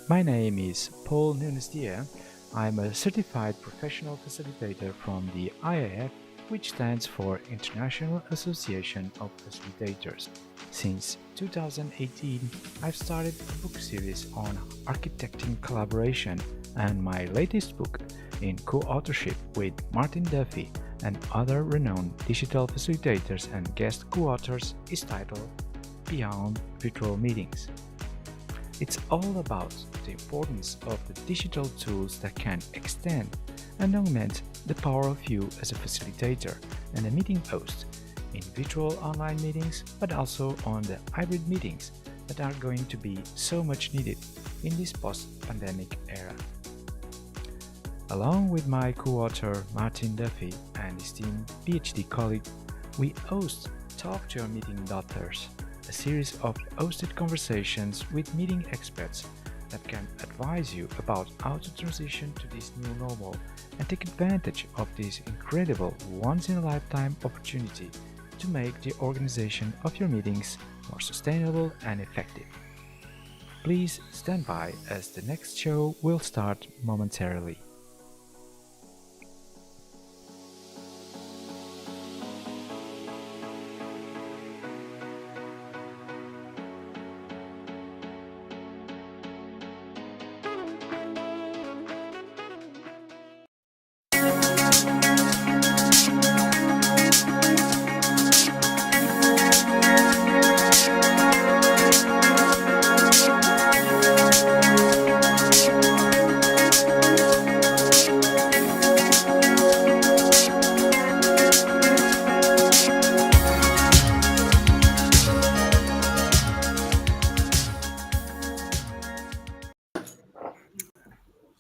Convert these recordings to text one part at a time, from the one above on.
My name is Paul Nunesdea. I'm a certified professional facilitator from the IAF, which stands for International Association of Facilitators. Since 2018, I've started a book series on architecting collaboration, and my latest book, in co-authorship with Martin Duffy and other renowned digital facilitators and guest co-authors, is titled Beyond Virtual Meetings. It's all about the importance of the digital tools that can extend and augment the power of you as a facilitator and a meeting host in virtual online meetings, but also on the hybrid meetings that are going to be so much needed in this post-pandemic era. Along with my co-author Martin Duffy and esteemed PhD colleague, we host Talk to Your Meeting Doctors, a series of hosted conversations with meeting experts that can advise you about how to transition to this new normal and take advantage of this incredible once-in-a-lifetime opportunity to make the organization of your meetings more sustainable and effective. Please stand by as the next show will start momentarily.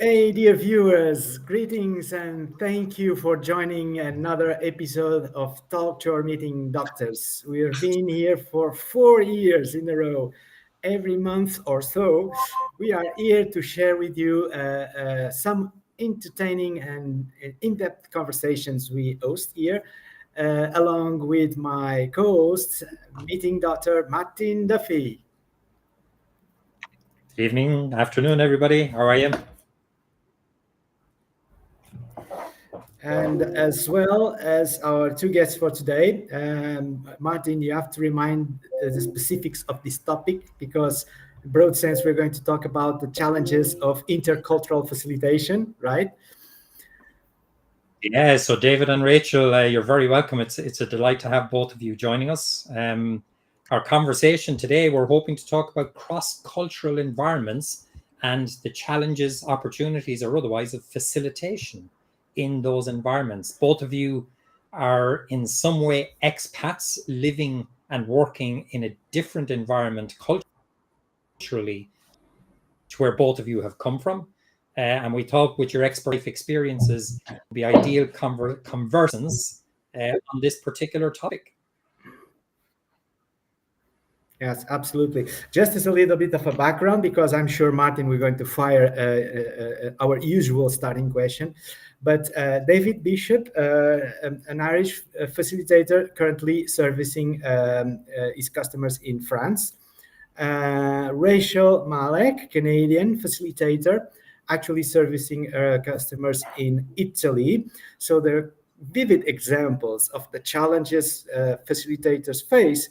Hey, dear viewers, greetings and thank you for joining another episode of Talk to Our Meeting Doctors. We've been here for 4 years in a row. Every month or so, we are here to share with you some entertaining and in-depth conversations we host here, along with my co-host, meeting Dr. Martin Duffy. Evening, afternoon, everybody. How are you? And as well as our two guests for today, Martin, you have to remind the specifics of this topic because, in broad sense, we're going to talk about the challenges of intercultural facilitation, right? Yeah, so David and Rachel, you're very welcome. It's a delight to have both of you joining us. Our conversation today, we're hoping to talk about cross-cultural environments and the challenges, opportunities, or otherwise of facilitation in those environments. Both of you are in some way expats living and working in a different environment culturally to where both of you have come from. And we thought with your life experiences, it would be ideal conversations on this particular topic. Yes, absolutely. Just as a little bit of a background, because I'm sure, Martin, we're going to fire our usual starting question. But David Bishop, an Irish facilitator currently servicing his customers in France. Rachel Malek, Canadian facilitator, actually servicing customers in Italy. So they're vivid examples of the challenges facilitators face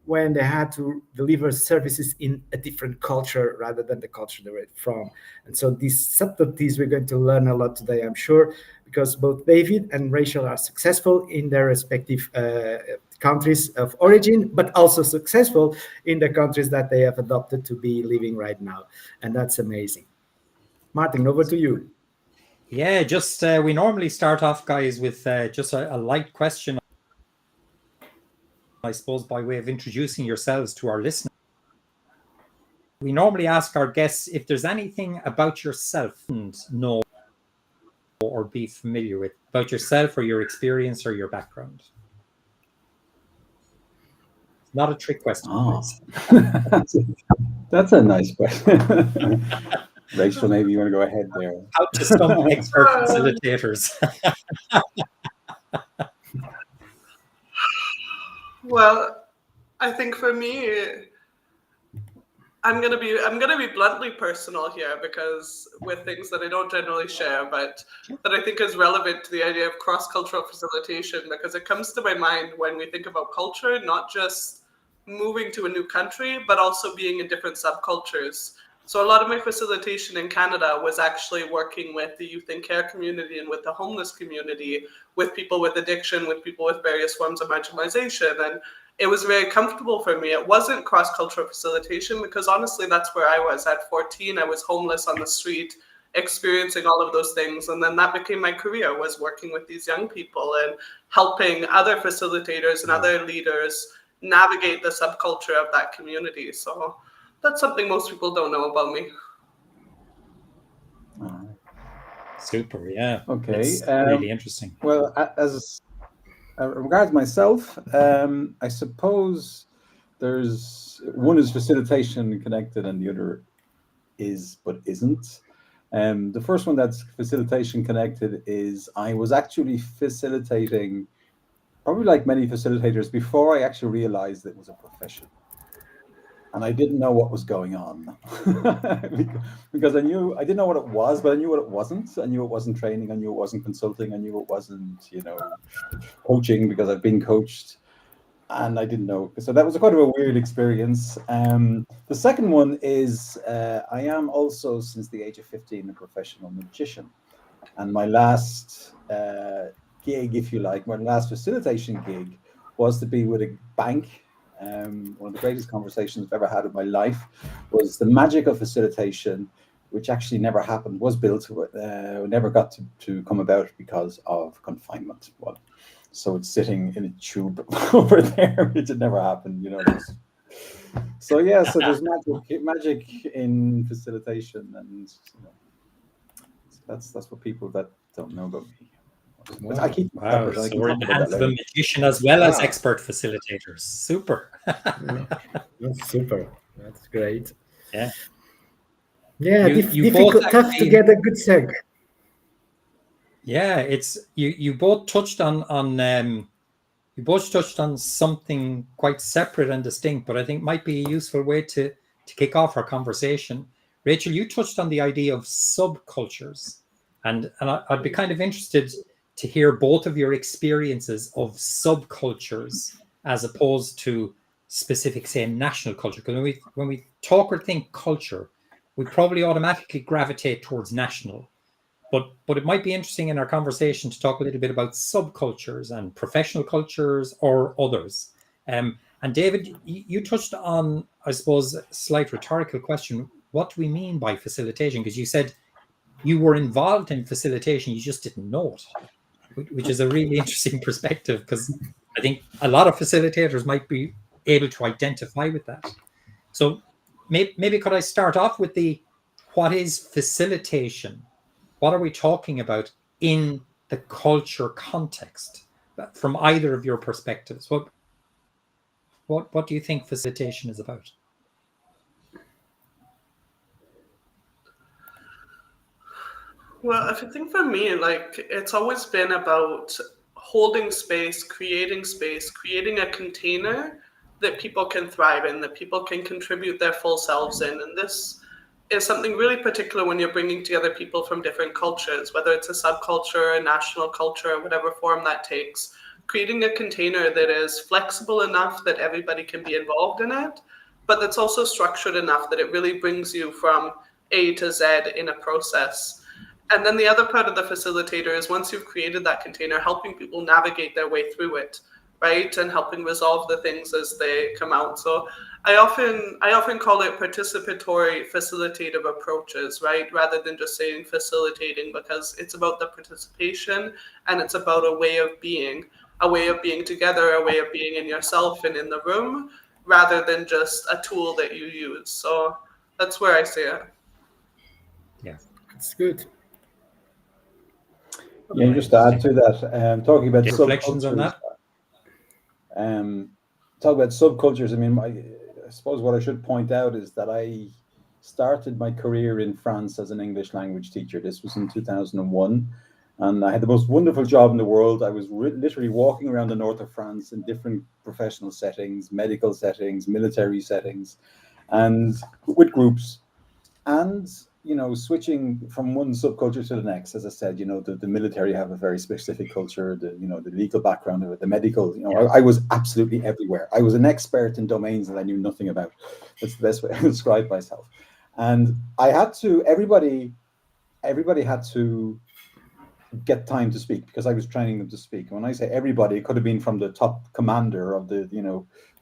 when they had to deliver services in a different culture rather than the culture they were from. And so these subtleties we're going to learn a lot today, I'm sure, because both David and Rachel are successful in their respective countries of origin, but also successful in the countries that they have adopted to be living right now. And that's amazing. Martin, over to you. Yeah, just we normally start off, guys, with just a light question, I suppose, by way of introducing yourselves to our listeners. We normally ask our guests if there's anything about yourself and know or be familiar with about yourself or your experience or your background. Not a trick question. Oh. That's a nice question. Rachel, maybe you want to go ahead there. How to stump expert facilitators. Well, I think for me, I'm gonna be bluntly personal here, because with things that I don't generally share, but that I think is relevant to the idea of cross-cultural facilitation, because it comes to my mind when we think about culture, not just moving to a new country, but also being in different subcultures. So a lot of my facilitation in Canada was actually working with the youth and care community and with the homeless community, with people with addiction, with people with various forms of marginalization. And it was very comfortable for me. It wasn't cross-cultural facilitation, because honestly, that's where I was. At 14, I was homeless on the street, experiencing all of those things. And then that became my career, was working with these young people and helping other facilitators and other leaders navigate the subculture of that community. So that's something most people don't know about me. Super, yeah. Okay. It's really interesting. Well, as regards myself, I suppose there's one is facilitation connected and the other is but isn't. The first one that's facilitation connected is I was actually facilitating, probably like many facilitators, before I actually realized it was a profession. And I didn't know what was going on because I didn't know what it was, but I knew what it wasn't. I knew it wasn't training. I knew it wasn't consulting. I knew it wasn't, coaching, because I've been coached, and I didn't know. So that was quite a weird experience. The second one is I am also, since the age of 15, a professional magician. And my last gig, if you like, my last facilitation gig was to be with a bank. One of the greatest conversations I've ever had in my life was the magic of facilitation, which actually never happened, was built, never got to come about because of confinement. Well, so it's sitting in a tube over there, which had never happened, So yeah, so there's magic in facilitation, and that's what people that don't know about me. Wow. I keep So we're in the hands of a magician as well as expert facilitators. Super. That's super. That's great. Yeah. Yeah, you difficult, both tough to get a good seg. Yeah, it's you both touched on something quite separate and distinct, but I think might be a useful way to kick off our conversation. Rachel, you touched on the idea of subcultures, and I'd be kind of interested to hear both of your experiences of subcultures as opposed to specific, say, national culture. Because when we talk or think culture, we probably automatically gravitate towards national. But it might be interesting in our conversation to talk a little bit about subcultures and professional cultures or others. And David, you touched on, I suppose, a slight rhetorical question. What do we mean by facilitation? Because you said you were involved in facilitation, you just didn't know it, which is a really interesting perspective, because I think a lot of facilitators might be able to identify with that. So maybe could I start off with what is facilitation? What are we talking about in the culture context from either of your perspectives? What do you think facilitation is about? Well, I think for me, it's always been about holding space, creating a container that people can thrive in, that people can contribute their full selves in. And this is something really particular when you're bringing together people from different cultures, whether it's a subculture, a national culture, whatever form that takes. Creating a container that is flexible enough that everybody can be involved in it, but that's also structured enough that it really brings you from A to Z in a process. And then the other part of the facilitator is, once you've created that container, helping people navigate their way through it, right? And helping resolve the things as they come out. So I often call it participatory facilitative approaches, right? Rather than just saying facilitating, because it's about the participation and it's about a way of being together, a way of being in yourself and in the room, rather than just a tool that you use. So that's where I see it. Yeah, it's good. Yeah, just to add to that, talking about reflections on that. Talk about subcultures. I mean, I suppose what I should point out is that I started my career in France as an English language teacher. This was in 2001, and I had the most wonderful job in the world. I was literally walking around the north of France in different professional settings, medical settings, military settings, and with groups, and switching from one subculture to the next. As I said, the military have a very specific culture, the legal background of it, the medical, I was absolutely everywhere. I was an expert in domains that I knew nothing about. That's the best way to describe myself. And I had to, everybody had to get time to speak, because I was training them to speak. And when I say everybody, it could have been from the top commander of the,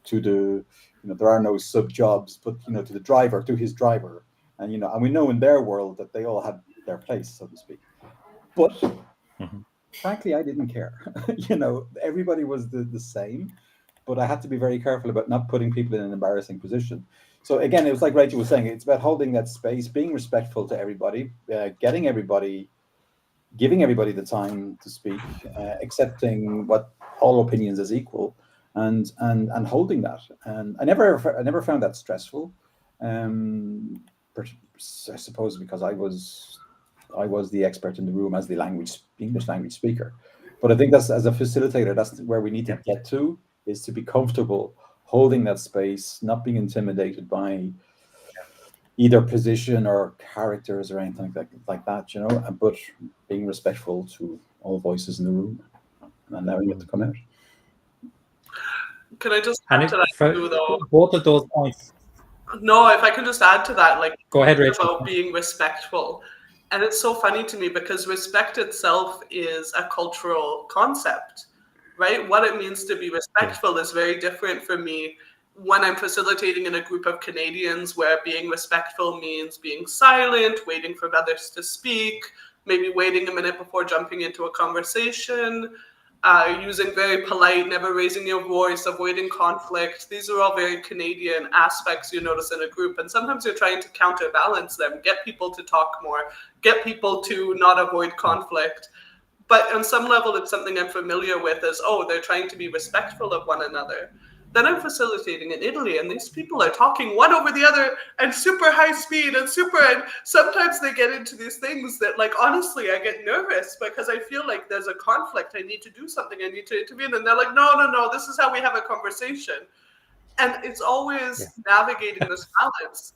to the, there are no sub jobs, but, to the driver, to his driver. And, and we know in their world that they all had their place, so to speak. But frankly, I didn't care. Everybody was the same, but I had to be very careful about not putting people in an embarrassing position. So again, it was like Rachel was saying, it's about holding that space, being respectful to everybody, giving everybody the time to speak, accepting all opinions as equal, and holding that. And I never found that stressful. I suppose because I was the expert in the room as the English language speaker. But I think that's, as a facilitator, that's where we need to get to, is to be comfortable holding that space, not being intimidated by either position or characters or anything like that, but being respectful to all voices in the room and allowing it to come out. Can I just add to that too, though? Both of those points. No, if I can just add to that, like, go ahead, Rachel. About being respectful. And it's so funny to me because respect itself is a cultural concept, right? What it means to be respectful is very different for me when I'm facilitating in a group of Canadians, where being respectful means being silent, waiting for others to speak, maybe waiting a minute before jumping into a conversation, using very polite, never raising your voice, avoiding conflict. These are all very Canadian aspects you notice in a group. And sometimes you're trying to counterbalance them, get people to talk more, get people to not avoid conflict. But on some level, it's something I'm familiar with as, they're trying to be respectful of one another. Then I'm facilitating in Italy, and these people are talking one over the other and super high speed and sometimes they get into these things that, like, honestly, I get nervous because I feel like there's a conflict. I need to do something. I need to intervene. And they're like, no, this is how we have a conversation. And it's always navigating this balance,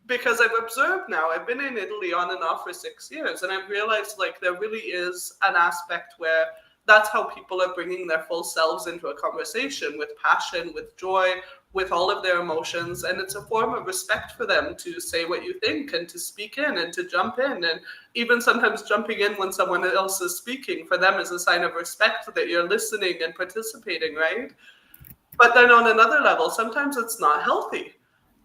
because I've observed now, I've been in Italy on and off for 6 years, and I've realized, like, there really is an aspect where that's how people are bringing their full selves into a conversation, with passion, with joy, with all of their emotions. And it's a form of respect for them to say what you think and to speak in and to jump in. And even sometimes jumping in when someone else is speaking for them is a sign of respect that you're listening and participating, right? But then on another level, sometimes it's not healthy,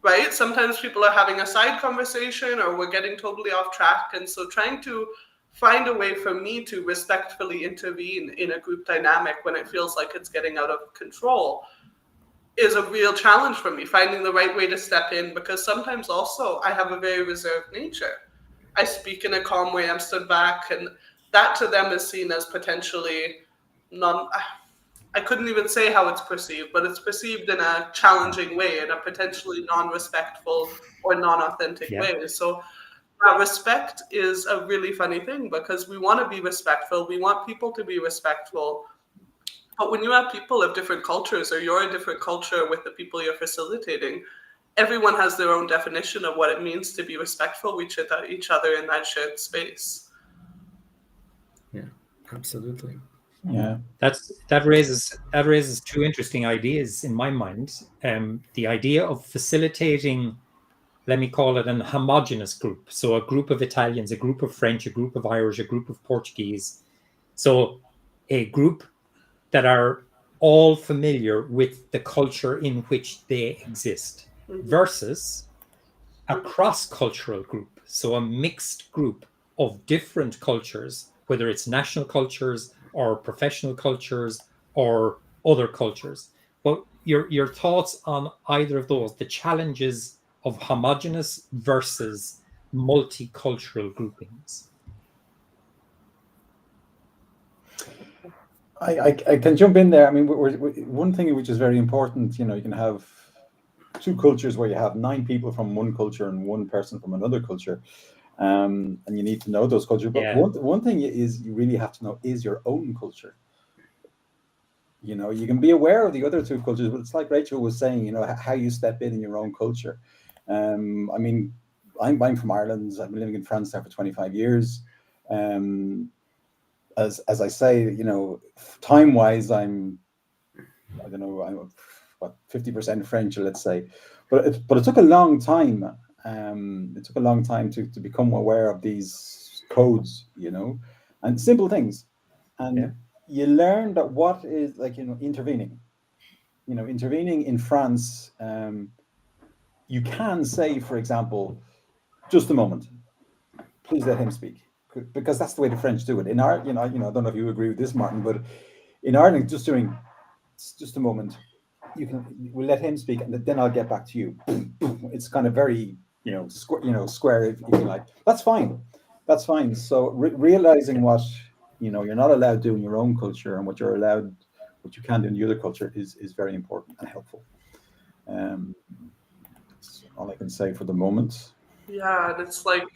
right? Sometimes people are having a side conversation or we're getting totally off track. And so trying to find a way for me to respectfully intervene in a group dynamic when it feels like it's getting out of control is a real challenge for me, finding the right way to step in, because sometimes also I have a very reserved nature. I speak in a calm way, I'm stood back, and that to them is seen as potentially I couldn't even say how it's perceived, but it's perceived in a challenging way, in a potentially non-respectful or non-authentic way. So respect is a really funny thing, because we want to be respectful. We want people to be respectful. But when you have people of different cultures, or you're a different culture with the people you're facilitating, everyone has their own definition of what it means to be respectful with each other in that shared space. Yeah, absolutely. Yeah, that raises two interesting ideas in my mind. The idea of facilitating, let me call it an homogenous group. So a group of Italians, a group of French, a group of Irish, a group of Portuguese. So a group that are all familiar with the culture in which they exist, versus a cross-cultural group. So a mixed group of different cultures, whether it's national cultures or professional cultures or other cultures. But your thoughts on either of those, the challenges of homogeneous versus multicultural groupings? I can jump in there. I mean, one thing which is very important, you can have two cultures where you have 9 people from one culture and 1 person from another culture, and you need to know those cultures. But one thing is you really have to know is your own culture. You can be aware of the other 2 cultures, but it's like Rachel was saying, how you step in your own culture. I mean, I'm from Ireland. I've been living in France now for 25 years. As I say, you know, time-wise, I don't know, I'm what 50% French, let's say, but it took a long time. It took a long time to become aware of these codes, you know, and simple things. And you learn that what is, like, you know, intervening in France. You can say, for example, just a moment, please let him speak, because that's the way the French do it. In our, I don't know if you agree with this, Martin, but in Ireland, just a moment, we'll let him speak, and then I'll get back to you. It's kind of very, square, if you like. That's fine. So realizing what, you're not allowed to do in your own culture, and what you can do in the other culture is very important and helpful. That's all I can say for the moment. Yeah, and it's like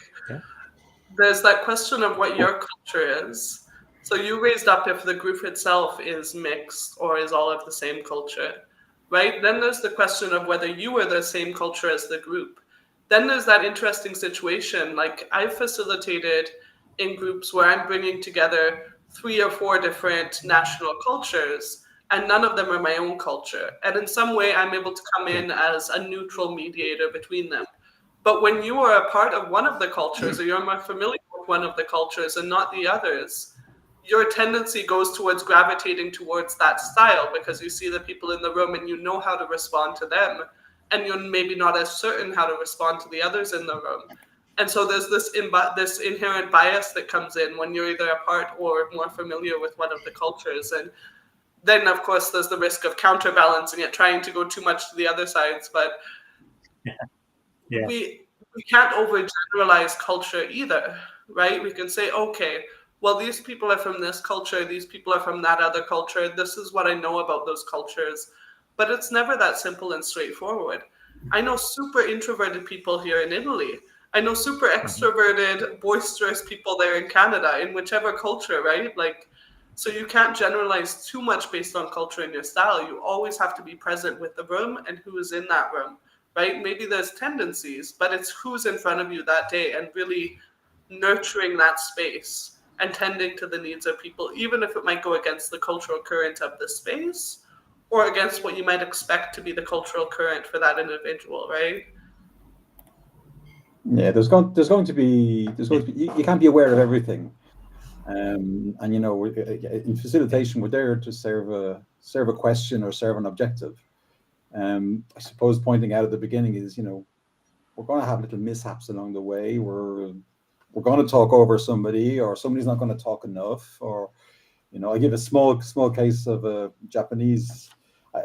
there's that question of what your culture is. So you raised up if the group itself is mixed or is all of the same culture, right? Then there's the question of whether you are the same culture as the group. Then there's that interesting situation. Like I've facilitated in groups where I'm bringing together 3 or 4 different national cultures, and none of them are my own culture. And in some way, I'm able to come in as a neutral mediator between them. But when you are a part of one of the cultures, or you're more familiar with one of the cultures and not the others, your tendency goes towards gravitating towards that style because you see the people in the room and you know how to respond to them, and you're maybe not as certain how to respond to the others in the room. And so there's this inherent bias that comes in when you're either a part or more familiar with one of the cultures. And then, of course, there's the risk of counterbalancing it, trying to go too much to the other sides. But we can't overgeneralize culture either, right? We can say, okay, well, these people are from this culture, these people are from that other culture, this is what I know about those cultures. But it's never that simple and straightforward. I know super introverted people here in Italy. I know super extroverted, boisterous people there in Canada, in whichever culture, right? Like, so you can't generalize too much based on culture and your style. You always have to be present with the room and who is in that room, right? Maybe there's tendencies, but it's who's in front of you that day and really nurturing that space and tending to the needs of people, even if it might go against the cultural current of the space or against what you might expect to be the cultural current for that individual, right? Yeah, there's going to be you can't be aware of everything, and in facilitation we're there to serve a question or serve an objective. I suppose pointing out at the beginning is, we're going to have little mishaps along the way. We're going to talk over somebody, or somebody's not going to talk enough, or I give a small case of a Japanese.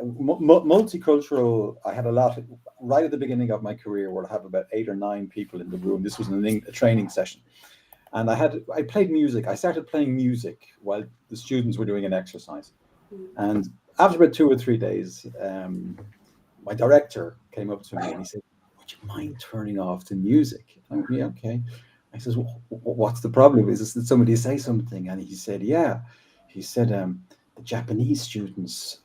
Multicultural, I had a lot right at the beginning of my career where I have about 8 or 9 people in the room. This was a training session, and I played music. I started playing music while the students were doing an exercise, and after about 2 or 3 days, my director came up to me and he said, "Would you mind turning off the music?" I went, "Yeah, okay." I says, well, "What's the problem? Is this, did somebody say something?" And he said, "Yeah." He said, "The Japanese students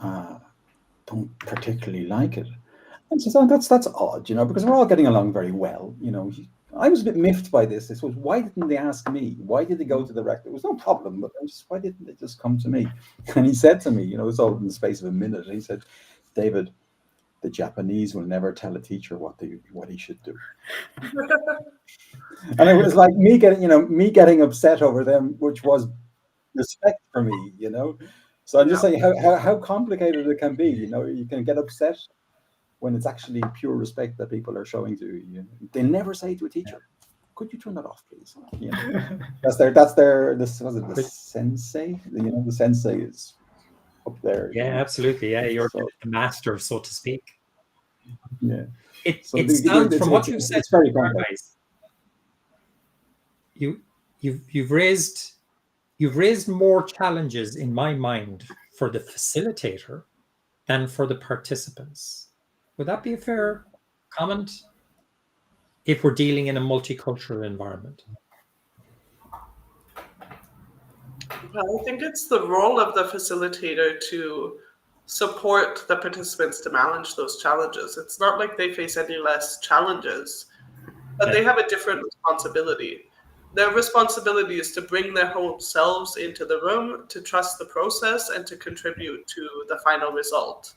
don't particularly like it." And so that's odd, because we're all getting along very well. I was a bit miffed by this. I suppose, why didn't they ask me? Why did they go to the rector? It was no problem, but why didn't they just come to me? And he said to me, it was all in the space of a minute. He said, "David, the Japanese will never tell a teacher what he should do." And it was like me getting upset over them, which was respect for me, So I'm just saying how complicated it can be. You can get upset when it's actually pure respect that people are showing to you. They never say to a teacher, "Could you turn that off, please?" That's the sensei. The sensei is up there. Yeah, absolutely. Yeah, you're the master, so to speak. Yeah. It sounds from what you said, it's very complex. You've raised more challenges in my mind for the facilitator than for the participants. Would that be a fair comment if we're dealing in a multicultural environment? Well, I think it's the role of the facilitator to support the participants to manage those challenges. It's not like they face any less challenges, but they have a different responsibility. Their responsibility is to bring their whole selves into the room, to trust the process, and to contribute to the final result.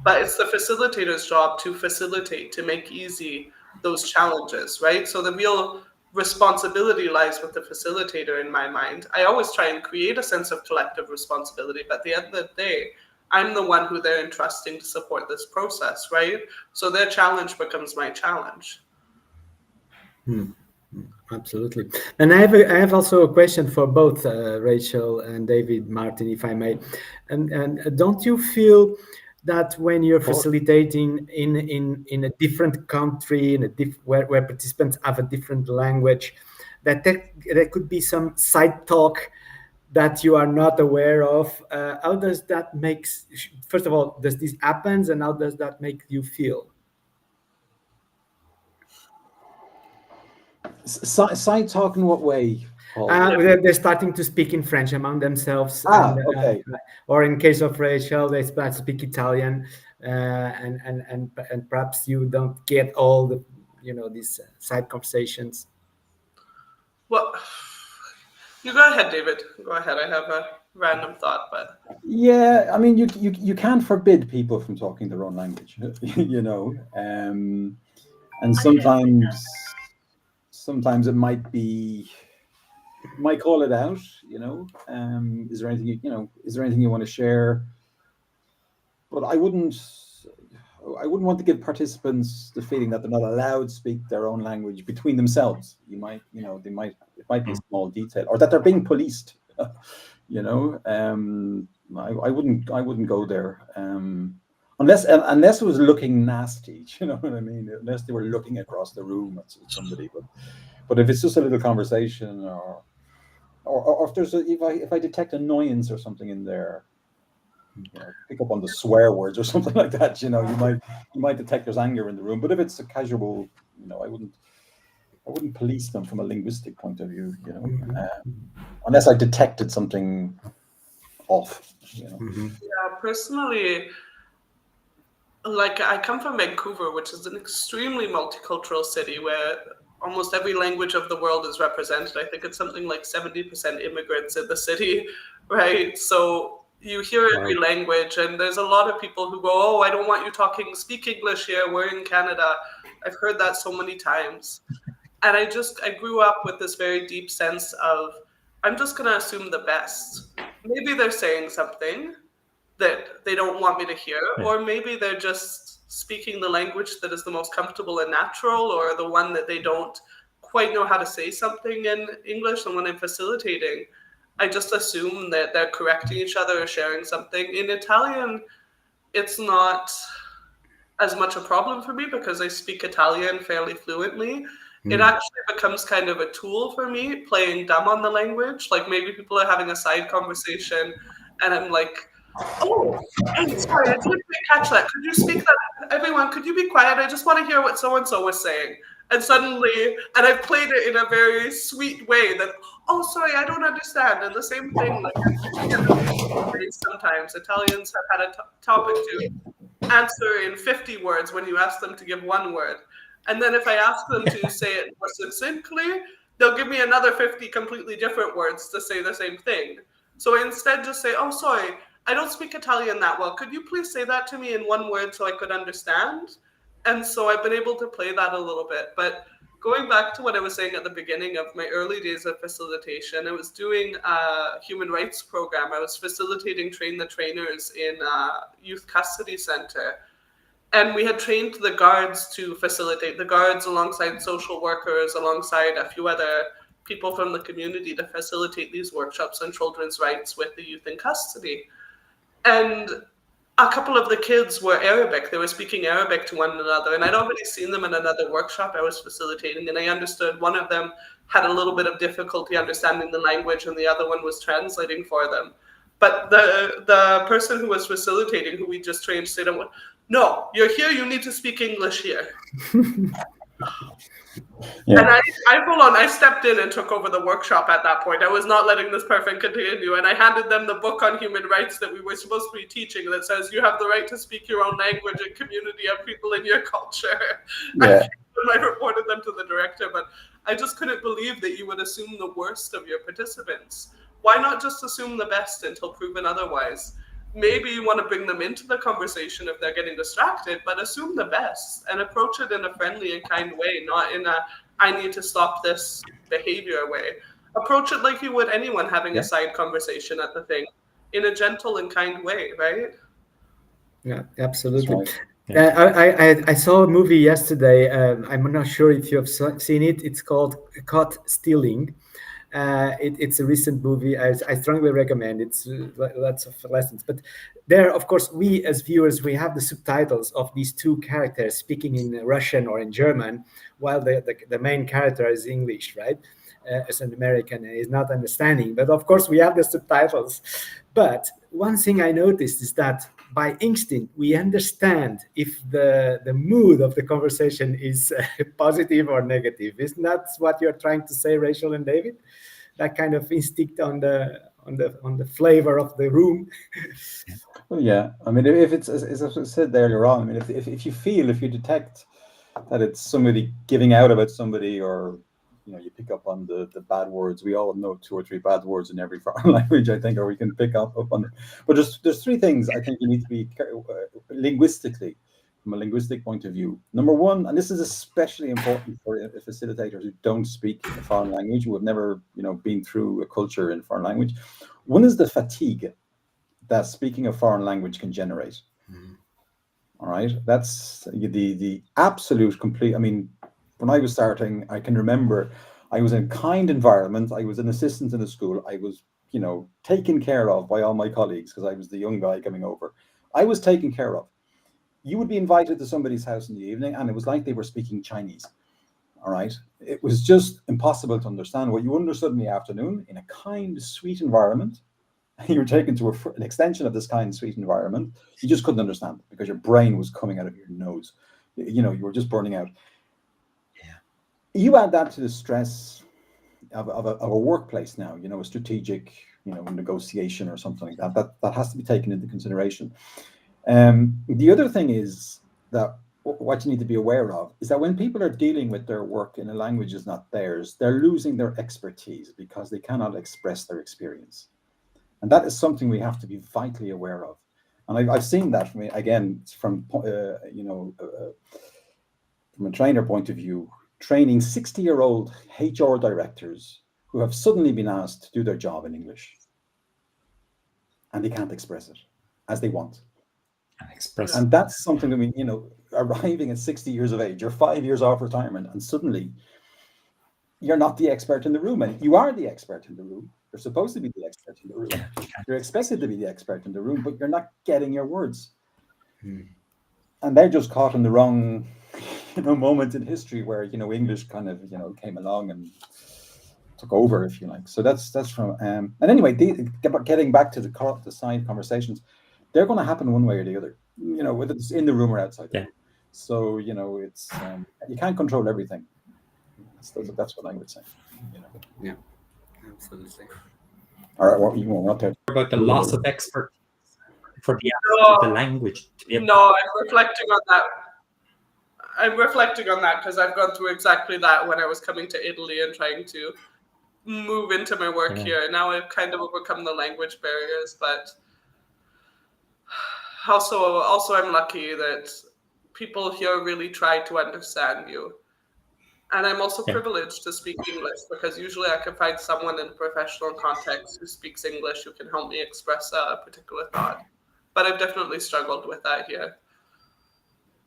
But it's the facilitator's job to facilitate, to make easy those challenges, right? So the real responsibility lies with the facilitator in my mind. I always try and create a sense of collective responsibility, but at the end of the day, I'm the one who they're entrusting to support this process, right? So their challenge becomes my challenge. Absolutely. And I have also a question for both Rachel and David Martin, if I may. And don't you feel that when you're facilitating in a different country, where participants have a different language, that there could be some side talk that you are not aware of? How does that first of all, does this happen, and how does that make you feel? Side talk in what way, Paul? They're starting to speak in French among themselves. Okay. Or in case of Rachel, they start to speak Italian, and perhaps you don't get all the, these side conversations. Well, you go ahead, David. Go ahead. I have a random thought, but yeah, I mean, you can't forbid people from talking their own language, and sometimes it might call it out, is there anything you want to share? But I wouldn't want to give participants the feeling that they're not allowed to speak their own language between themselves. It might be a small detail, or that they're being policed. I wouldn't go there. Unless it was looking nasty, you know what I mean? Unless they were looking across the room at somebody, but if it's just a little conversation, or if there's if I detect annoyance or something in there, pick up on the swear words or something like that, you might detect there's anger in the room. But if it's a casual, I wouldn't police them from a linguistic point of view, unless I detected something off. Yeah, personally, like, I come from Vancouver, which is an extremely multicultural city where almost every language of the world is represented. I think it's something like 70% immigrants in the city, right? So you hear every language, and there's a lot of people who go, "Oh, I don't want you speak English here. We're in Canada." I've heard that so many times. And I grew up with this very deep sense of, I'm just going to assume the best. Maybe they're saying something that they don't want me to hear, or maybe they're just speaking the language that is the most comfortable and natural, or the one that they don't quite know how to say something in English. And when I'm facilitating, I just assume that they're correcting each other or sharing something. In Italian, it's not as much a problem for me because I speak Italian fairly fluently. It actually becomes kind of a tool for me, playing dumb on the language. Like, maybe people are having a side conversation and I'm like, "Oh, I'm sorry, I didn't quite catch that. Could you speak that? Everyone, could you be quiet? I just want to hear what so-and-so was saying." And suddenly, and I've played it in a very sweet way that, "Oh, sorry, I don't understand." And the same thing, like, sometimes Italians have had a topic to answer in 50 words when you ask them to give one word. And then if I ask them to say it more succinctly, they'll give me another 50 completely different words to say the same thing. So instead, just say, "Oh, sorry, I don't speak Italian that well. Could you please say that to me in one word so I could understand?" And so I've been able to play that a little bit. But going back to what I was saying at the beginning of my early days of facilitation, I was doing a human rights program. I was facilitating Train the Trainers in a youth custody center. And we had trained the guards to facilitate, the guards alongside social workers, alongside a few other people from the community, to facilitate these workshops on children's rights with the youth in custody. And a couple of the kids were Arabic. They were speaking Arabic to one another. And I'd already seen them in another workshop I was facilitating. And I understood one of them had a little bit of difficulty understanding the language and the other one was translating for them. But the person who was facilitating, who we just trained, said, "No, you're here, you need to speak English here." Yeah. And I stepped in and took over the workshop at that point. I was not letting this perfect continue. And I handed them the book on human rights that we were supposed to be teaching that says you have the right to speak your own language and community of people in your culture. Yeah. I reported them to the director, but I just couldn't believe that you would assume the worst of your participants. Why not just assume the best until proven otherwise? Maybe you want to bring them into the conversation if they're getting distracted, but assume the best and approach it in a friendly and kind way, not in a I need to stop this behavior way. Approach it like you would anyone having a side conversation at the thing, in a gentle and kind way, right? Yeah, absolutely. That's right. I saw a movie yesterday. I'm not sure if you have seen it. It's called Caught Stealing. It's a recent movie. I strongly recommend. It's lots of lessons. But there, of course, we as viewers, we have the subtitles of these two characters speaking in Russian or in German, while the main character is English, right? As an American, is not understanding. But of course, we have the subtitles. But one thing I noticed is that by instinct, we understand if the mood of the conversation is positive or negative. Isn't that what you're trying to say, Rachel and David? That kind of instinct on the flavor of the room. Well, yeah. I mean, if it's as I said earlier on, I mean, if you detect that it's somebody giving out about somebody, or you pick up on the bad words. We all know 2 or 3 bad words in every foreign language, I think, or we can pick up on them. But there's 3 things I think you need to be linguistically, from a linguistic point of view. Number one, and this is especially important for facilitators who don't speak a foreign language, who have never been through a culture in foreign language. One is the fatigue that speaking a foreign language can generate. All right, that's the absolute complete. I mean, when I was starting, I can remember I was in a kind environment. I was an assistant in a school. I was, taken care of by all my colleagues because I was the young guy coming over. I was taken care of. You would be invited to somebody's house in the evening, and it was like they were speaking Chinese. All right, it was just impossible to understand what you understood in the afternoon in a kind, sweet environment. You were taken to an extension of this kind, sweet environment. You just couldn't understand it because your brain was coming out of your nose. You were just burning out. You add that to the stress of a workplace now, a strategic, negotiation or something like that. That has to be taken into consideration. The other thing is that what you need to be aware of is that when people are dealing with their work in a language is not theirs, they're losing their expertise because they cannot express their experience. And that is something we have to be vitally aware of. And I've seen that from a trainer point of view, training 60-year-old HR directors who have suddenly been asked to do their job in English. And they can't express it as they want. And that's something that arriving at 60 years of age, you're 5 years off retirement, and suddenly you're not the expert in the room. And you are the expert in the room. You're supposed to be the expert in the room. You're expected to be the expert in the room, but you're not getting your words. And they're just caught in the wrong moment in history where English kind of came along and took over, if you like. So that's from and anyway, getting back to the side conversations, they're going to happen one way or the other, whether it's in the room or outside the room. So it's you can't control everything. That's what I would say. Yeah, absolutely. All right, what you want to about the loss of expertise for the language. No, I'm reflecting on that. Because I've gone through exactly that when I was coming to Italy and trying to move into my work here. Now I've kind of overcome the language barriers, but also I'm lucky that people here really try to understand you. And I'm also privileged to speak English because usually I can find someone in a professional context who speaks English who can help me express a particular thought. But I've definitely struggled with that here.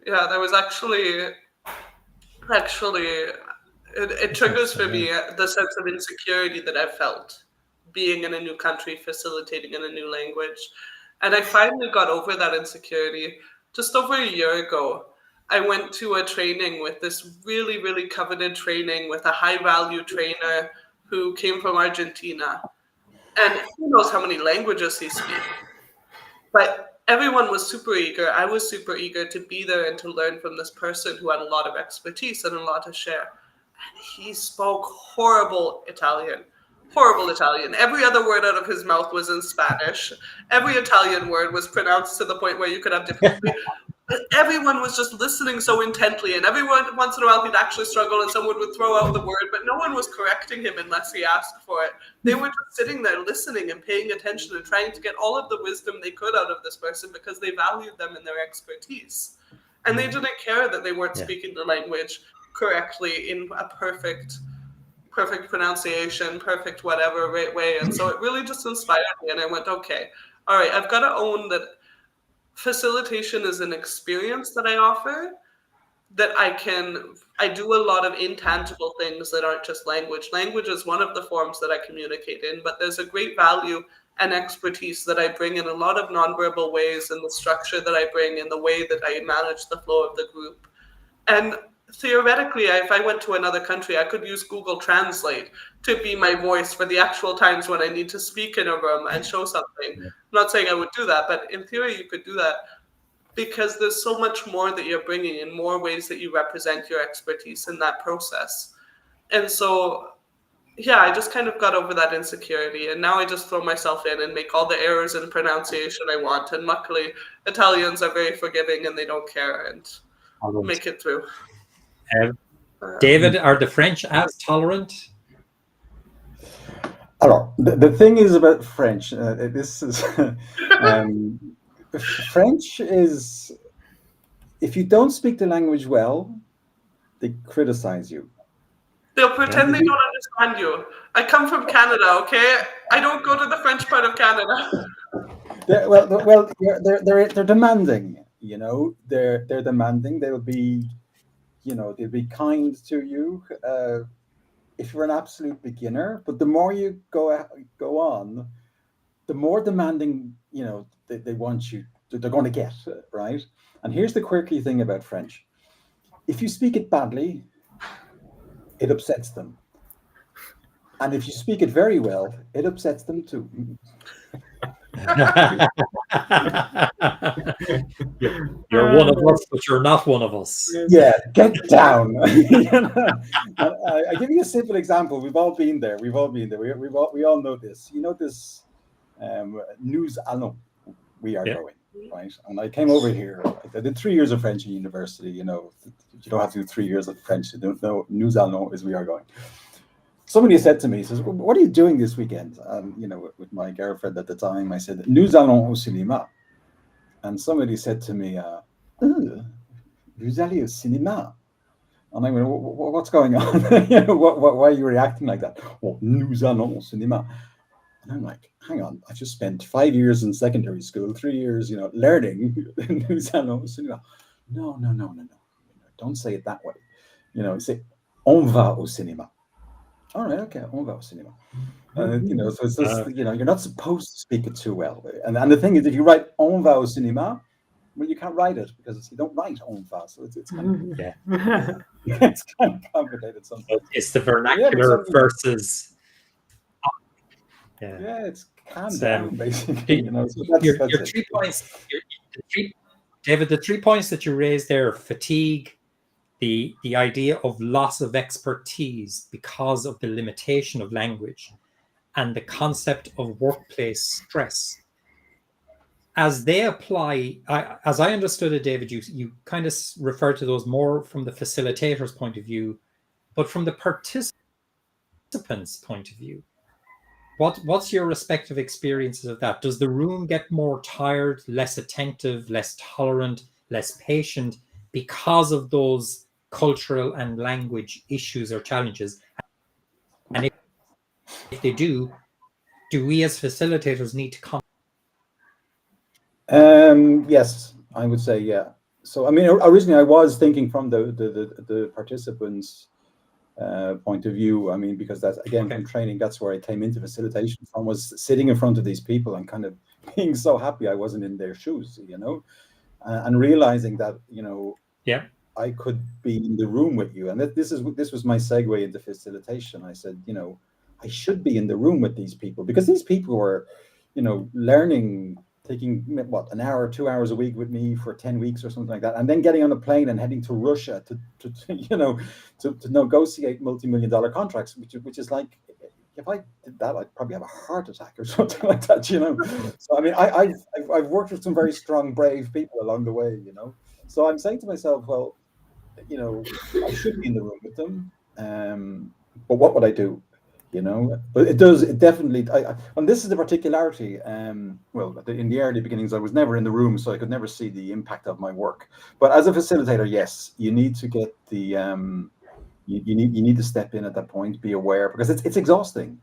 Yeah, there was actually, it triggers for me the sense of insecurity that I've felt being in a new country, facilitating in a new language. And I finally got over that insecurity just over a year ago. I went to a training with this really, really coveted training with a high-value trainer who came from Argentina. And who knows how many languages he speaks. But everyone was super eager. I was super eager to be there and to learn from this person who had a lot of expertise and a lot to share. And he spoke horrible Italian. Horrible Italian. Every other word out of his mouth was in Spanish. Every Italian word was pronounced to the point where you could have difficulty. Everyone was just listening so intently, and everyone once in a while he'd actually struggle and someone would throw out the word, but no one was correcting him unless he asked for it. They were just sitting there listening and paying attention and trying to get all of the wisdom they could out of this person because they valued them and their expertise. And they didn't care that they weren't speaking the language correctly in a perfect pronunciation, perfect whatever right way. And so it really just inspired me, and I went, okay, all right, I've got to own that facilitation is an experience that I offer, that I do a lot of intangible things that aren't just language. Language is one of the forms that I communicate in, but there's a great value and expertise that I bring in a lot of nonverbal ways, and the structure that I bring, and the way that I manage the flow of the group. And theoretically, if I went to another country, I could use Google Translate to be my voice for the actual times when I need to speak in a room and show something. I'm not saying I would do that, but in theory, you could do that because there's so much more that you're bringing in, more ways that you represent your expertise in that process. And so, yeah, I just kind of got over that insecurity, and now I just throw myself in and make all the errors in pronunciation I want. And luckily, Italians are very forgiving and they don't care, and make it through. David, are the French as tolerant? Alors, the thing is about French, this is French is, if you don't speak the language well, they criticize you. They'll pretend they don't understand you. I come from Canada, okay? I don't go to the French part of Canada. They're demanding. You know, they're demanding. They'll be kind to you if you're an absolute beginner. But the more you go on, the more demanding, they want you. They're going to get, right? And here's the quirky thing about French: if you speak it badly, it upsets them, and if you speak it very well, it upsets them too. You're one of us, but you're not one of us. Yeah, get down. I give you a simple example. We've all been there. We all know this. You know this. Nous allons. We are going, right? And I came over here. I did 3 years of French in university. You don't have to do 3 years of French. You don't know. Nous allons is we are going. Somebody said to me, says, "What are you doing this weekend?" With my girlfriend at the time, I said, "Nous allons au cinéma." And somebody said to me, "Vous allez au cinéma?" And I went, "What's going on? Why are you reacting like that?" "Well, nous allons au cinéma." And I'm like, "Hang on, I just spent 5 years in secondary school, 3 years, learning nous allons au cinéma." No. Don't say it that way. Say, "On va au cinéma." All right, okay, on va au cinéma. So it's just, you're not supposed to speak it too well. And the thing is, if you write on va au cinéma, well, you can't write it because you don't write on va. So it's kind of, it's kind of complicated sometimes. It's the vernacular versus. Yeah, it's calm down, basically. So your 3 points, David, the 3 points that you raised there: fatigue, the idea of loss of expertise because of the limitation of language, and the concept of workplace stress. As they apply, as I understood it, David, you kind of refer to those more from the facilitator's point of view, but from the participant's point of view. What's your respective experiences of that? Does the room get more tired, less attentive, less tolerant, less patient because of those cultural and language issues or challenges? And if they do we as facilitators need to come? Yes, I would say, yeah. So, I mean, originally I was thinking from the participants' point of view. I mean, because that's, again, from training, that's where I came into facilitation from, was sitting in front of these people and kind of being so happy I wasn't in their shoes, and realizing that, I could be in the room with you. And this was my segue into facilitation. I said, I should be in the room with these people, because these people were, learning taking what, an hour, 2 hours a week with me for 10 weeks or something like that, and then getting on a plane and heading to Russia to to negotiate multi-million-dollar contracts, which is like, if I did that, I'd probably have a heart attack or something like that, So I mean, I've worked with some very strong, brave people along the way, So I'm saying to myself, well, I should be in the room with them, but what would I do? But it definitely, and this is the particularity. Well, in the early beginnings, I was never in the room, so I could never see the impact of my work. But as a facilitator, yes, you need to get the you need to step in at that point, be aware, because it's exhausting,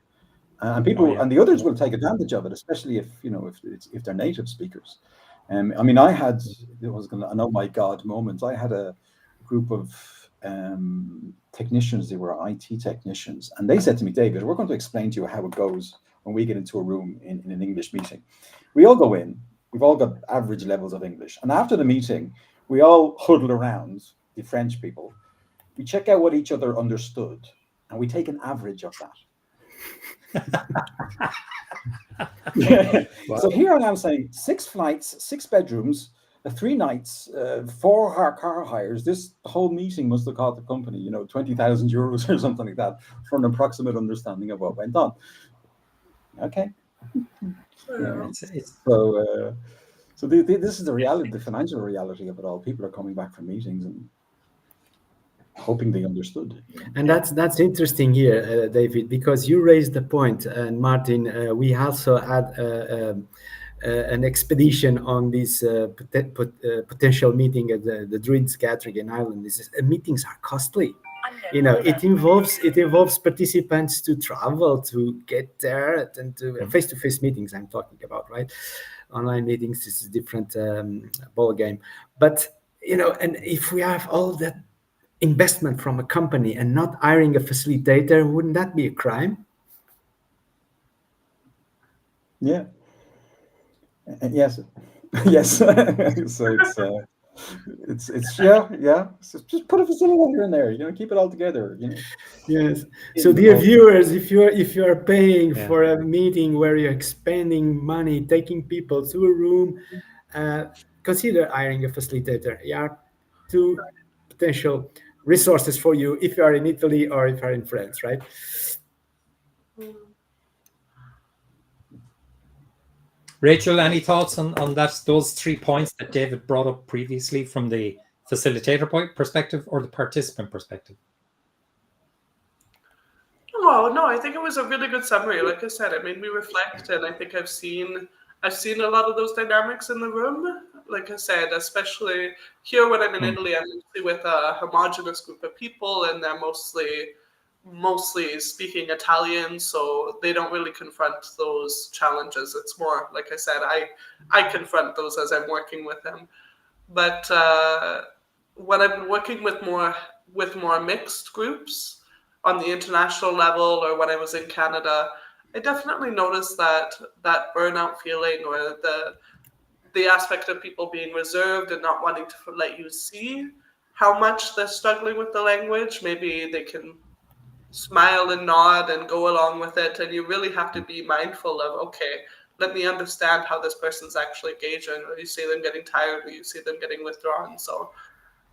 and people and the others will take advantage of it, especially if if they're native speakers. I mean, it was an oh my god moment. I had a group of technicians. They were IT technicians, and they said to me, David, we're going to explain to you how it goes when we get into a room in an English meeting. We all go in, we've all got average levels of English, and after the meeting we all huddle around, the French people, we check out what each other understood, and we take an average of that. Wow. So here I am saying 6 flights, 6 bedrooms, 3 nights, 4 car hires. This whole meeting must have cost the company, 20,000 euros or something like that, for an approximate understanding of what went on. Okay. So this is the reality, the financial reality of it all. People are coming back from meetings and hoping they understood. And that's interesting here, David, because you raised the point, and Martin, we also had an expedition on this potential meeting at the Druids Gathering in Ireland. Meetings are costly. It involves participants to travel to get there, and to face-to-face meetings I'm talking about, right? Online meetings is a different ball game. But and if we have all that investment from a company and not hiring a facilitator, wouldn't that be a crime? Yeah. Yes. Yes. So it's yeah. So just put a facilitator in there. Keep it all together. Yes. So, dear viewers, if you are paying for a meeting where you're expending money, taking people to a room, consider hiring a facilitator. Yeah, 2 potential resources for you if you are in Italy or if you are in France, right? Rachel, any thoughts on those 3 points that David brought up previously from the facilitator perspective or the participant perspective? Oh, no, I think it was a really good summary. Like I said, it made me reflect, and I think I've seen a lot of those dynamics in the room. Like I said, especially here when I'm in Italy, I'm usually with a homogenous group of people, and they're mostly speaking Italian, so they don't really confront those challenges. It's more, like I said, I confront those as I'm working with them. But when I'm working with more mixed groups on the international level, or when I was in Canada, I definitely noticed that burnout feeling, or the aspect of people being reserved and not wanting to let you see how much they're struggling with the language. Maybe they can smile and nod and go along with it, and you really have to be mindful of, okay, let me understand how this person's actually engaging, or you see them getting tired, or you see them getting withdrawn. So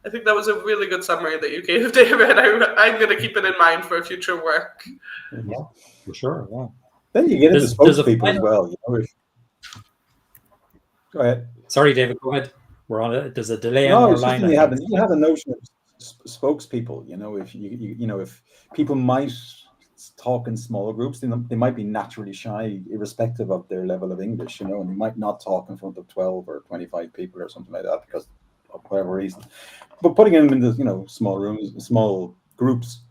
I think that was a really good summary that you gave, David. I'm going to keep it in mind for future work. Yeah, for sure. Yeah. Then you get into spokespeople as well. Go ahead. Sorry, David. Go ahead. We're on it. There's a delay on our line. You have the notion of spokespeople. If people might talk in small groups, they might be naturally shy, irrespective of their level of English. And they might not talk in front of 12 or 25 people or something like that because of whatever reason. But putting them into small rooms, small groups,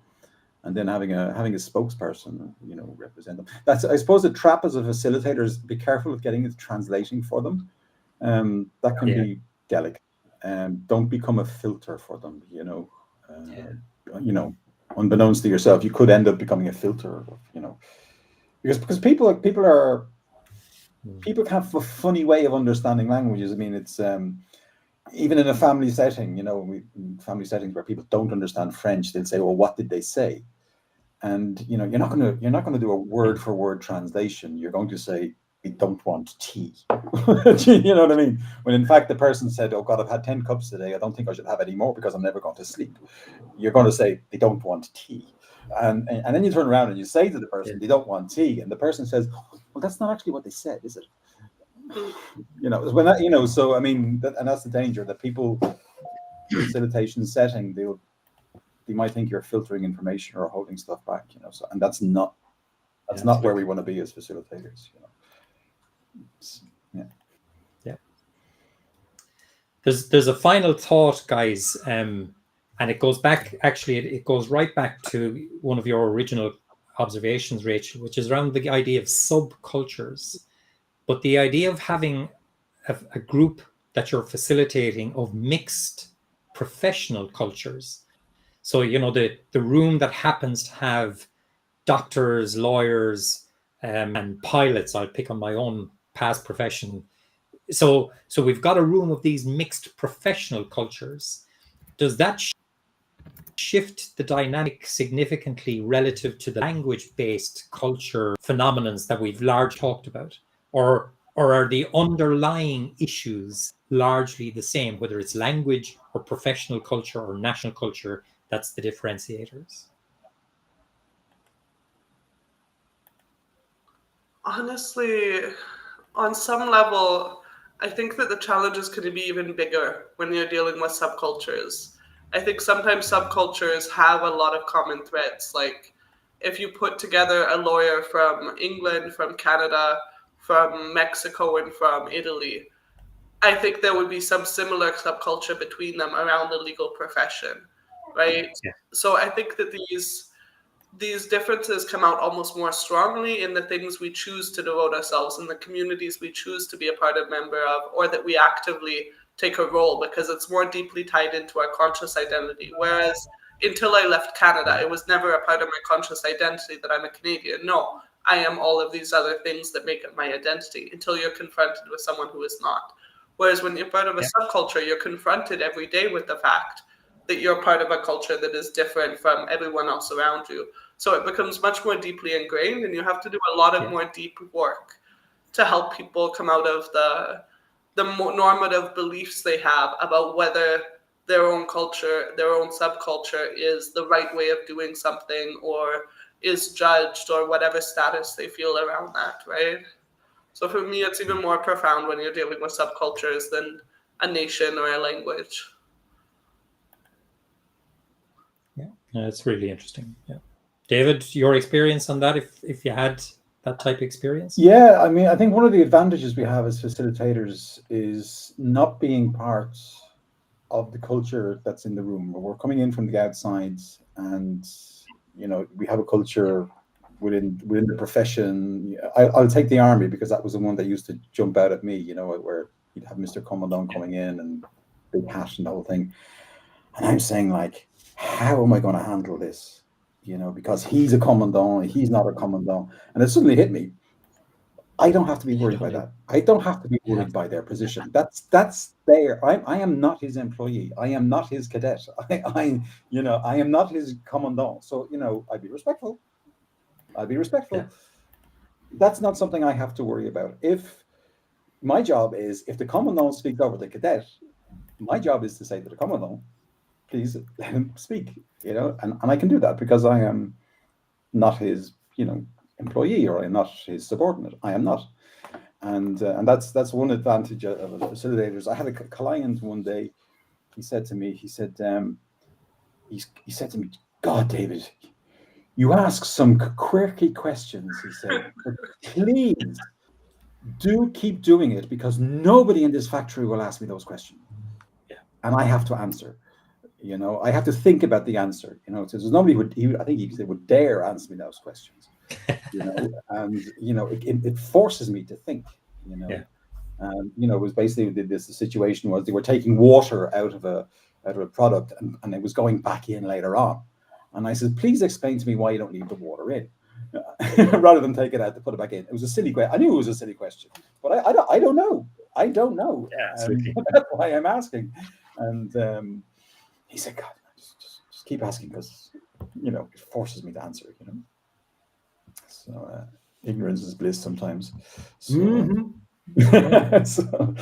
and then having a spokesperson, represent them. That's, I suppose, the trap as a facilitator is be careful of getting it translating for them. That can be delicate. Don't become a filter for them. Unbeknownst to yourself, you could end up becoming a filter. Because people have a funny way of understanding languages. I mean, it's even in a family setting. Family settings where people don't understand French, they'll say, "Well, what did they say?" And you're not going to do a word for word translation. You're going to say, they don't want tea. You know what I mean? When in fact the person said, oh God, I've had 10 cups today. I don't think I should have any more because I'm never going to sleep. You're going to say they don't want tea. And then you turn around and you say to the person, they don't want tea. And the person says, well, that's not actually what they said, is it? You know, when that, you know, so I mean, and that's the danger that people facilitation setting, they might think you're filtering information or holding stuff back, you know. So, and that's not where we want to be as facilitators, you know. Yeah. There's a final thought, guys, and it goes back. Actually, it goes right back to one of your original observations, Rachel, which is around the idea of subcultures. But the idea of having a group that you're facilitating of mixed professional cultures. So, you know, the room that happens to have doctors, lawyers, and pilots. I'll pick on my own past profession. So we've got a room of these mixed professional cultures. Does that shift the dynamic significantly relative to the language-based culture phenomenons that we've largely talked about? Or are the underlying issues largely the same, whether it's language or professional culture or national culture? That's the differentiators. Honestly, on some level, I think that the challenges could be even bigger when you're dealing with subcultures. I think sometimes subcultures have a lot of common threads. Like if you put together a lawyer from England, from Canada, from Mexico, and from Italy, I think there would be some similar subculture between them around the legal profession, right? Yeah. So I think that these differences come out almost more strongly in the things we choose to devote ourselves in, the communities we choose to be a part of, member of, or that we actively take a role, because it's more deeply tied into our conscious identity. Whereas until I left Canada, it was never a part of my conscious identity that I'm a Canadian. No, I am all of these other things that make up my identity, until you're confronted with someone who is not. Whereas when you're part of a subculture, you're confronted every day with the fact that you're part of a culture that is different from everyone else around you. So it becomes much more deeply ingrained, and you have to do a lot of more deep work to help people come out of the normative beliefs they have about whether their own culture, their own subculture is the right way of doing something, or is judged, or whatever status they feel around that, right? So for me, it's even more profound when you're dealing with subcultures than a nation or a language. Yeah, it's really interesting. Yeah, David, your experience on that, if you had that type of experience? Yeah, I mean, I think one of the advantages we have as facilitators is not being part of the culture that's in the room. We're coming in from the outside, and you know, we have a culture within the profession. I'll take the army because that was the one that used to jump out at me. You know, where you'd have Mr. Commandant coming in and big hat and the whole thing, and I'm saying like, how am I going to handle this? You know, because he's a commandant, he's not a commandant, and it suddenly hit me. I don't have to be worried by that. I don't have to be worried by their position. That's there. I am not his employee. I am not his cadet. I am not his commandant. So, you know, I'd be respectful. Yeah. That's not something I have to worry about. If my job is, if the commandant speaks over the cadet, my job is to say to the commandant, please let him speak, you know, and I can do that because I am not his, you know, employee, or I'm not his subordinate. I am not. And that's one advantage of facilitators. I had a client one day, he said to me, God, David, you ask some quirky questions, he said, but please do keep doing it, because nobody in this factory will ask me those questions. Yeah. And I have to answer. You know, I have to think about the answer. You know, so there's nobody I think he said would dare answer me those questions. You know, and you know, it forces me to think. You know, and you know, it was basically the situation was they were taking water out of a product, and it was going back in later on. And I said, please explain to me why you don't leave the water in, rather than take it out to put it back in. It was a silly question. I knew it was a silly question, but I don't know. I don't know. Yeah, that's why I'm asking. And he said, God, just keep asking, because, you know, it forces me to answer, you know. So, ignorance is bliss sometimes. So, Mhm. so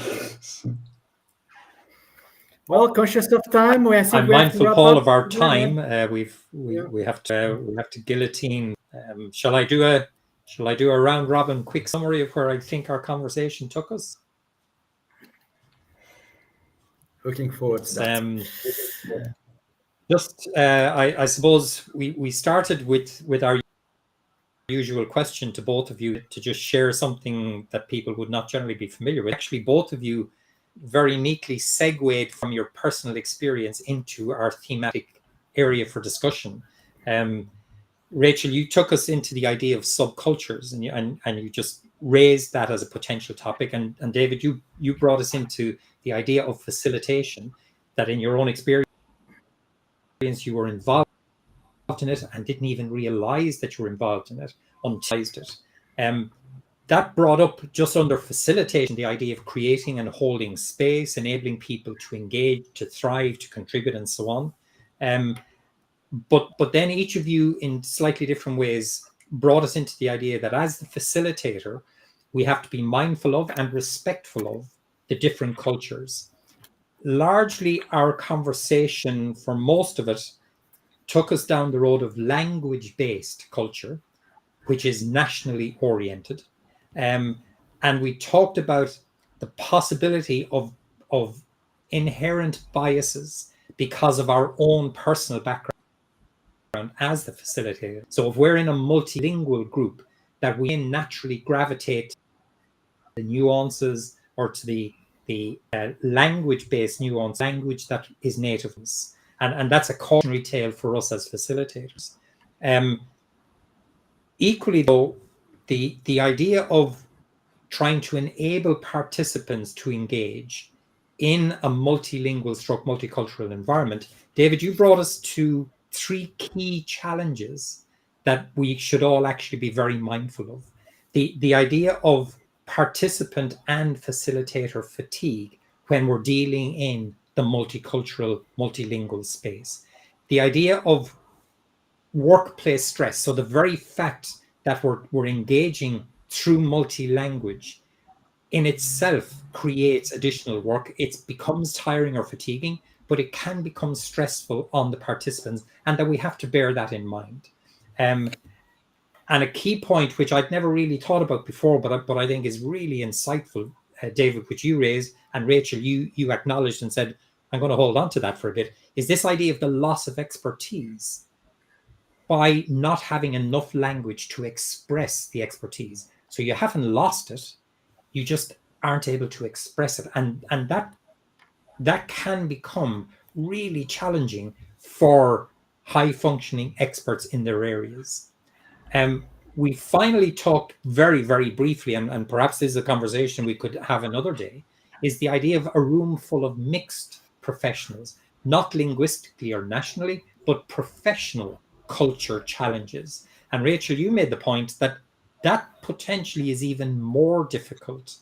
Well, conscious of time, I think I'm we have to mindful, wrap Paul, up. of our Yeah. time. We have to guillotine. Shall I do a round robin quick summary of where I think our conversation took us? Looking forward to that. I suppose we started with our usual question to both of you to just share something that people would not generally be familiar with. Actually, both of you very neatly segued from your personal experience into our thematic area for discussion. Rachel, you took us into the idea of subcultures, and you just raised that as a potential topic. And David, you brought us into the idea of facilitation, that in your own experience you were involved in it and didn't even realize that you were involved in it until you realized it. That brought up, just under facilitation, the idea of creating and holding space, enabling people to engage, to thrive, to contribute, and so on. But then each of you, in slightly different ways, brought us into the idea that as the facilitator, we have to be mindful of and respectful of the different cultures. Largely, our conversation, for most of it, took us down the road of language-based culture, which is nationally oriented. And we talked about the possibility of inherent biases because of our own personal background as the facilitator. So if we're in a multilingual group, that we naturally gravitate to the nuances or to the language-based nuance, language that is native to us. And that's a cautionary tale for us as facilitators. Equally, though, the idea of trying to enable participants to engage in a multilingual stroke multicultural environment, David, you brought us to 3 key challenges that we should all actually be very mindful of. The idea of participant and facilitator fatigue when we're dealing in the multicultural, multilingual space. The idea of workplace stress. So the very fact that we're engaging through multi-language in itself creates additional work. It becomes tiring or fatiguing, but it can become stressful on the participants, and that we have to bear that in mind. And a key point, which I'd never really thought about before, but I think is really insightful, David, which you raised, and Rachel, you acknowledged and said, I'm going to hold on to that for a bit, is this idea of the loss of expertise by not having enough language to express the expertise. So you haven't lost it, you just aren't able to express it. And that can become really challenging for high functioning experts in their areas. We finally talked very, very briefly, and perhaps this is a conversation we could have another day, is the idea of a room full of mixed professionals, not linguistically or nationally, but professional culture challenges. And Rachel, you made the point that potentially is even more difficult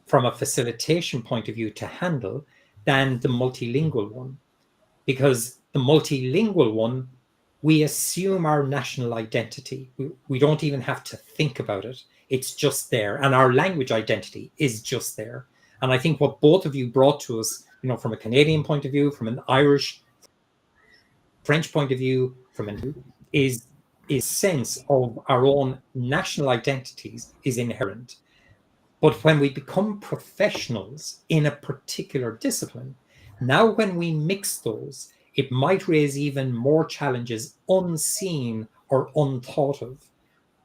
from a facilitation point of view to handle than the multilingual one, because the multilingual one, we assume our national identity. We don't even have to think about it. It's just there. And our language identity is just there. And I think what both of you brought to us, from a Canadian point of view, from an Irish, French point of view, is sense of our own national identities is inherent. But when we become professionals in a particular discipline, now when we mix those, it might raise even more challenges unseen or unthought of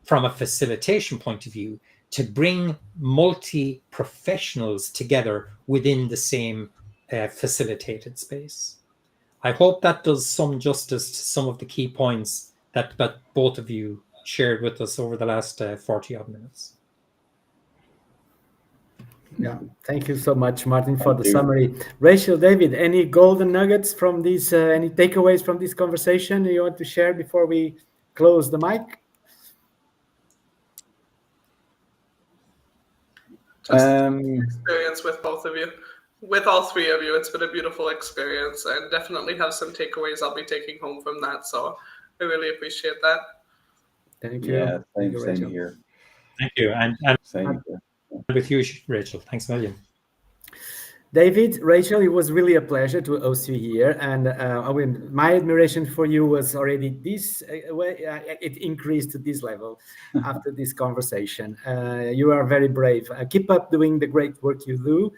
from a facilitation point of view to bring multi-professionals together within the same facilitated space. I hope that does some justice to some of the key points that both of you shared with us over the last 40 odd minutes. Yeah, thank you so much, Martin, for the summary. Rachel, David, any golden nuggets from these, any takeaways from this conversation you want to share before we close the mic? Experience with both of you, with all 3 of you. It's been a beautiful experience, and definitely have some takeaways I'll be taking home from that. So I really appreciate that. Thank you. Yeah, same here. Thank you. And Same. with you, Rachel. Thanks a million. David, Rachel, it was really a pleasure to host you here, and I mean, my admiration for you was already this way. It increased to this level after this conversation. You are very brave. Keep up doing the great work you do.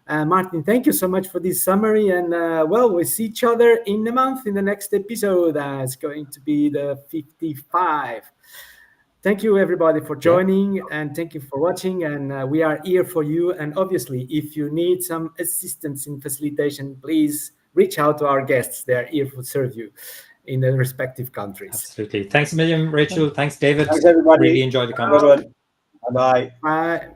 Martin, thank you so much for this summary, and well, we'll see each other in a month in the next episode. It's going to be the 55. Thank you, everybody, for joining, and thank you for watching. And we are here for you. And obviously, if you need some assistance in facilitation, please reach out to our guests. They are here to serve you in the respective countries. Absolutely. Thanks a million, Rachel. Thanks, David. Thanks, everybody. Really enjoyed the conversation. Bye-bye. Bye.